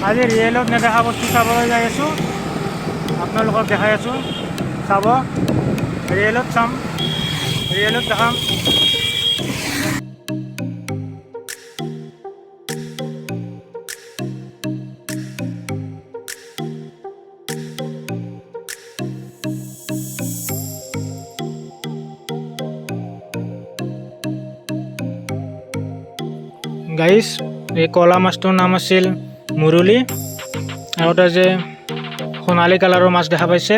আজি ৰিয়েলত নেদেখা বস্তু চাবলৈ যাই আছোঁ, আপোনালোকক দেখাই আছোঁ। চাব, ৰিয়েলত চাম, ৰিয়েলত দেখাম। গাইছ, এই কলা মাছটোৰ নাম আছিল মুৰুলি, আৰু এটা যে সোণালী কালাৰৰ মাছ দেখা পাইছে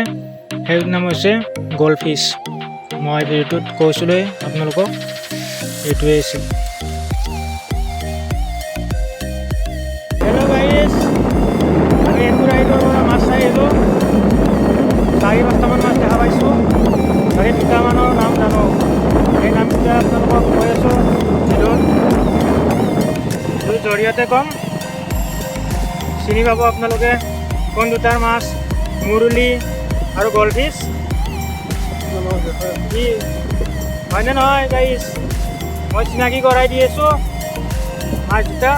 সেইটোৰ নাম হৈছে গল্ডফিছ। মই ভিডিঅ'টোত কৈছিলোঁৱেই আপোনালোকক, এইটোৱে আছিল। হেল্ল' গাইছ, আমি একুৰাইডৰ পৰা মাছ চাই আহিলোঁ। 4-5টামান মাছ দেখা পাইছোঁ, আৰু দুটামানৰ নাম জানো। সেই নামকেইটা আপোনালোকক কৈ আছোঁ ভিডিঅ'ত জৰিয়তে কম, চিনি পাব আপোনালোকে কোন দুটাৰ মাছ মুৰুলি আৰু গল্ডফিছ। কি হয়নে নহয় গাইছ? মই চিনাকি কৰাই দি আছোঁ মাছ দুটা।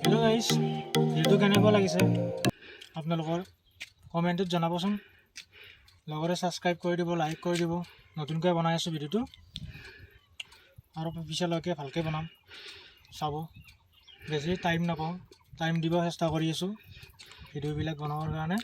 হেল্ল' গাইছ, ভিডিঅ'টো কেনেকুৱা লাগিছে আপোনালোকৰ কমেণ্টত জনাবচোন। লগতে ছাবস্ক্ৰাইব কৰি দিব, লাইক কৰি দিব। নতুনকৈ বনাই আছোঁ ভিডিঅ'টো, আৰু পিছলৈকে ভালকৈ বনাম, চাব। বেছি টাইম নাপাওঁ, টাইম দিব চেষ্টা কৰি আছোঁ ভিডিঅ'বিলাক বনাবৰ কাৰণে।